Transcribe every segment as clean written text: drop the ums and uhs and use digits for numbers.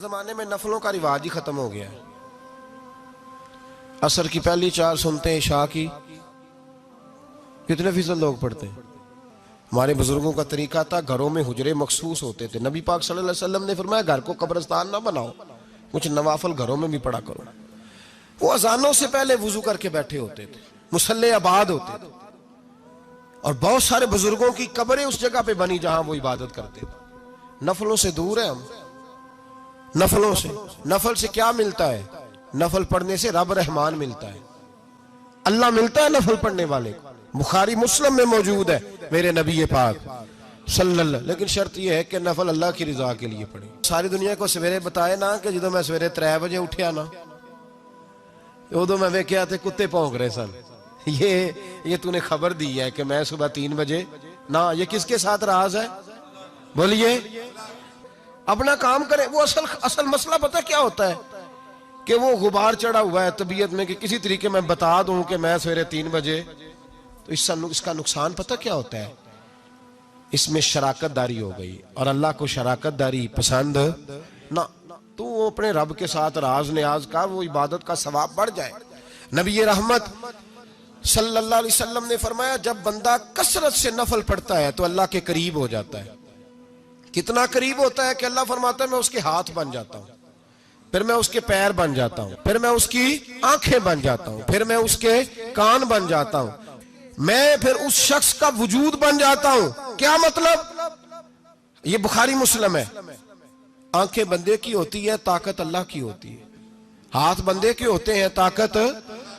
जमाने में नफलों का रिवाज ही खत्म हो गया है। असर की पहली चार सुनते हैं, इशा की कितने फीसद लोग पढ़ते हैं? हमारे बुजुर्गों का तरीका था, घरों में हुजरे मखसूस होते थे। नबी पाक सल्लल्लाहु अलैहि वसल्लम ने फरमाया घर को कब्रिस्तान ना बनाओ, कुछ नवाफल घरों में भी पढ़ा करो। वो अजानों से पहले वुजू करके बैठे होते थे, मुसल्ले आबाद होते थे, और बहुत सारे बुजुर्गों की कब्रें उस जगह पे बनी जहां वो इबादत करते थे। नफलों से दूर है हम, नफलों से। नफल से क्या मिलता है? नफल पढ़ने से रब रहमान मिलता है, अल्लाह मिलता है नफल पढ़ने वाले को। बुखारी मुस्लिम में मौजूद है मेरे नबी पाक सल्लल्लाहु। लेकिन शर्त यह है कि नफल अल्लाह की रिजा के लिए पढ़े। सारी दुनिया को सवेरे बताए ना कि जो मैं सवेरे 3 बजे उठिया ना, उदो मैं वेख्या थे कुत्ते भौंक रहे सन। ये तूने खबर दी है कि मैं सुबह 3 बजे ना। ये किसके साथ राज है? बोलिए। अपना काम करे। वो असल मसला पता क्या होता है कि वो गुबार चढ़ा हुआ है तबीयत में कि किसी तरीके मैं बता दूं कि मैं सवेरे 3 बजे। तो इसका नुकसान पता क्या होता है? इसमें शराकत दारी हो गई, और अल्लाह को शराकत दारी पसंद ना। तू वो अपने रब के साथ राज न्याज का, वो इबादत का सवाब बढ़ जाए। नबी रहमत सल्लल्लाहु अलैहि वसल्लम ने फरमाया, जब बंदा कसरत से नफल पढ़ता है तो अल्लाह के करीब हो जाता है। कितना करीब होता है कि अल्लाह फरमाता है मैं उसके हाथ बन जाता हूं, फिर मैं उसके पैर बन जाता हूं, फिर मैं उसकी आंखें बन जाता हूं, फिर मैं उसके कान बन जाता हूं, मैं फिर उस शख्स का वजूद बन जाता हूं। क्या मतलब? ये बुखारी मुस्लिम है। आंखें बंदे की होती है, ताकत अल्लाह की होती है। हाथ बंदे के होते हैं, ताकत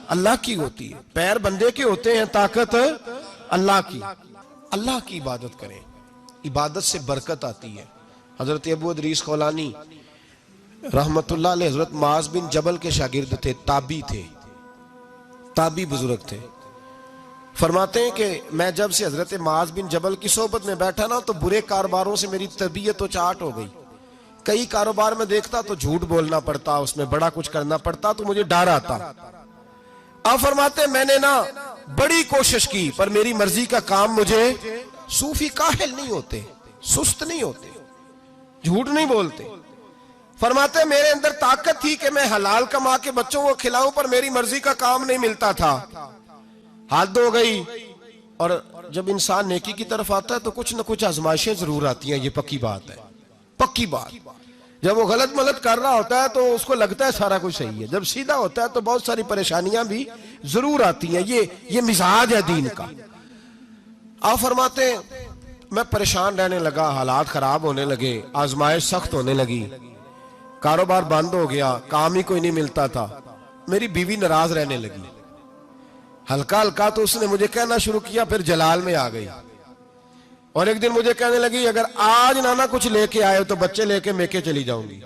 अल्लाह की होती है। पैर बंदे के होते हैं, ताकत अल्लाह की। अल्लाह की इबादत करें, इबादत से बरकत आती है। हजरत अबू इदरीस खौलानी रहमतुल्लाह अलैह हजरत मुआज बिन जबल के शागिर्द थे, ताबी थे, ताबी बुजुर्ग थे। फरमाते हैं कि मैं जब से हजरत मुआज बिन जबल की सोबत में बैठा ना, तो बुरे कारोबारों से मेरी तबीयत तो चाट हो गई। कई कारोबार में देखता तो झूठ बोलना पड़ता, उसमें बड़ा कुछ करना पड़ता, तो मुझे डर आता। अब फरमाते मैंने ना बड़ी कोशिश की, पर मेरी मर्जी का काम मुझे। सूफी काहिल नहीं होते, सुस्त नहीं होते, झूठ नहीं बोलते। फरमाते मेरे अंदर ताकत थी कि मैं हलाल कमा के बच्चों को खिलाऊं, पर मेरी मर्जी का काम नहीं मिलता था। हद हो गई। और जब इंसान नेकी की तरफ आता है तो कुछ न कुछ आजमाइशें जरूर आती हैं, ये पक्की बात है, पक्की बात। जब वो गलत मलत कर रहा होता है तो उसको लगता है सारा कुछ सही है, जब सीधा होता है तो बहुत सारी परेशानियां भी जरूर आती हैं। ये मिजाज है दीन का। आप फरमाते मैं परेशान रहने लगा, हालात खराब होने लगे, आजमाइश सख्त होने लगी, कारोबार बंद हो गया, काम ही कोई नहीं मिलता था। मेरी बीवी नाराज रहने लगी, हल्का हल्का तो उसने मुझे कहना शुरू किया, फिर जलाल में आ गई। और एक दिन मुझे कहने लगी अगर आज नाना कुछ लेके आए तो बच्चे लेके मेके चली जाऊंगी।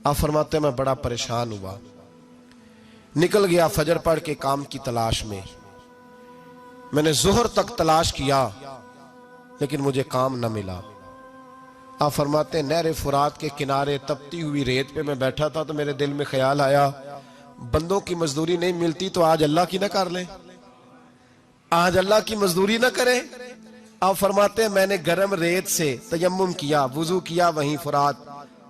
आप फरमाते मैं बड़ा परेशान हुआ, निकल गया फजर पढ़ के काम की तलाश में। मैंने जोहर तक तलाश किया लेकिन मुझे काम न मिला। आप फरमाते नहर फुरात के किनारे तपती हुई रेत पे मैं बैठा था, तो मेरे दिल में ख्याल आया बंदों की मजदूरी नहीं मिलती तो आज अल्लाह की ना कर ले, आज अल्लाह की मजदूरी ना करे। आप फरमाते मैंने गर्म रेत से तयम्मुम किया, वुजू किया वहीं फुरात,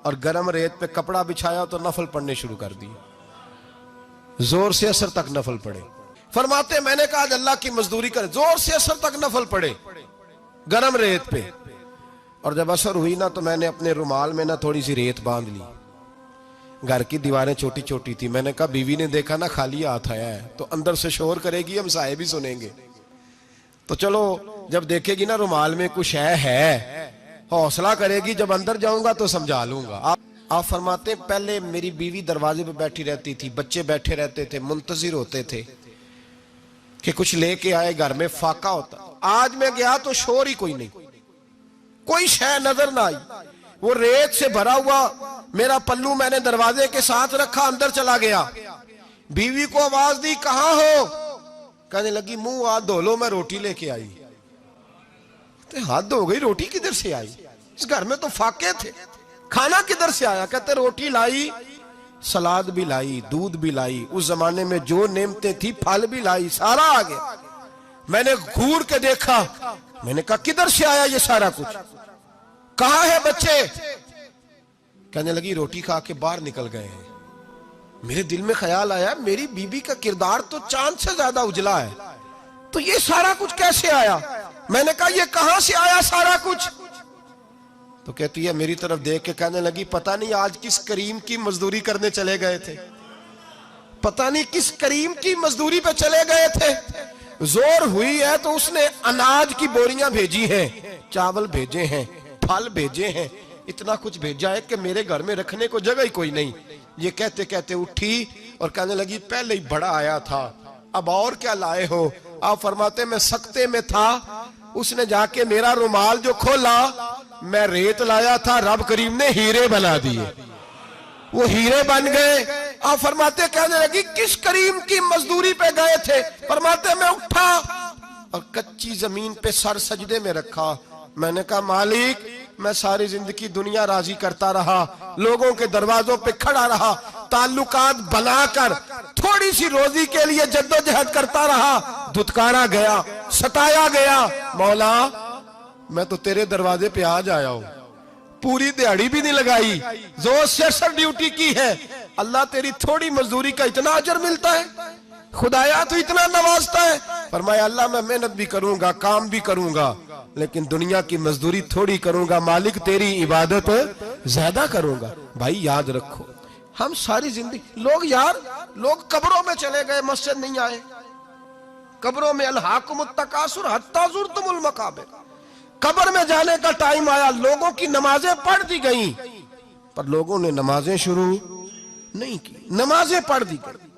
और गर्म रेत पे कपड़ा बिछाया तो नफल पढ़ने शुरू कर दिए। जोर से असर तक नफल पढ़े। फरमाते मैंने कहा आज अल्लाह की मजदूरी करे, जोर से असर तक नफल पढ़े गर्म रेत पे। और जब असर हुई ना तो मैंने अपने रुमाल में ना थोड़ी सी रेत बांध ली। घर की दीवारें छोटी छोटी थी। मैंने कहा बीवी ने देखा ना खाली हाथ आया है तो अंदर से शोर करेगी, हम साए भी सुनेंगे, तो चलो जब देखेगी ना रुमाल में कुछ है हौसला करेगी, जब अंदर जाऊंगा तो समझा लूंगा। आप फरमाते पहले मेरी बीवी दरवाजे पे बैठी रहती थी, बच्चे बैठे रहते थे, मुंतजिर होते थे कि कुछ लेके आए, घर में फाका होता। आज मैं गया तो शोर ही कोई नहीं, कोई शय नजर ना आई। वो रेत से भरा हुआ मेरा पल्लू मैंने दरवाजे के साथ रखा, अंदर चला गया। बीवी को आवाज दी कहां हो? कहने लगी मुंह हाथ धो लो, मैं रोटी लेके आई। तो हाथ धो गई, रोटी किधर से आई? इस घर में तो फाके थे, खाना किधर से आया? कहते रोटी लाई, सलाद भी लाई, दूध भी लाई, उस जमाने में जो नेमतें थी फल भी लाई, सारा आ गया। मैंने घूर के देखा, मैंने कहा किधर से आया ये सारा कुछ? कहां है बच्चे? कहने लगी रोटी खा के बाहर निकल गए हैं। मेरे दिल में ख्याल आया मेरी बीबी का किरदार तो चांद से ज्यादा उजला है, तो ये सारा कुछ कैसे आया? मैंने कहा ये कहां से आया सारा कुछ? तो कहती है मेरी तरफ देख के कहने लगी पता नहीं आज किस करीम की मजदूरी करने चले गए थे, पता नहीं किस करीम की मजदूरी पे चले गए थे। जोर हुई है तो उसने अनाज की बोरियां भेजी हैं, चावल भेजे हैं, फल भेजे हैं, इतना कुछ भेजा है कि मेरे घर में रखने को जगह ही कोई नहीं। ये कहते कहते उठी और कहने लगी पहले ही बड़ा आया था, अब और क्या लाए हो? आप फरमाते मैं सख्ते में था, उसने जाके मेरा रुमाल जो खोला, मैं रेत लाया था, रब करीम ने हीरे बना दिए, वो हीरे बन गए। आप फरमाते कहने लगी किस करीम की मजदूरी पे गए थे? फरमाते मैं उठा और कच्ची जमीन पे सर सजदे में रखा। मैंने कहा मालिक मैं सारी जिंदगी दुनिया राजी करता रहा, लोगों के दरवाजों पे खड़ा रहा, ताल्लुकात बनाकर थोड़ी सी रोजी के लिए जद्दोजहद करता रहा, धुतकारा गया, सताया गया। मौला मैं तो तेरे दरवाजे पे आज आया हूं, पूरी दिहाड़ी भी नहीं लगाई, जोर से सर ड्यूटी की है, अल्लाह तेरी थोड़ी मजदूरी का इतना अजर मिलता है, खुदाया तो इतना नवाजता है। फरमाया अल्लाह मैं मेहनत भी करूंगा, काम भी करूंगा, लेकिन दुनिया की मजदूरी थोड़ी करूंगा, मालिक तेरी इबादत ज्यादा करूंगा। भाई याद रखो हम सारी जिंदगी लोग कब्रों में चले गए, मस्जिद नहीं आए, कब्रों में अल्हाकुमुत तकासुर हत्ता ज़ुरतुमुल मकाबिर, कब्र में जाने का टाइम आया, लोगों की नमाजें पढ़ दी गई पर लोगों ने नमाजें शुरू नहीं की, नमाजें पढ़ दी गई।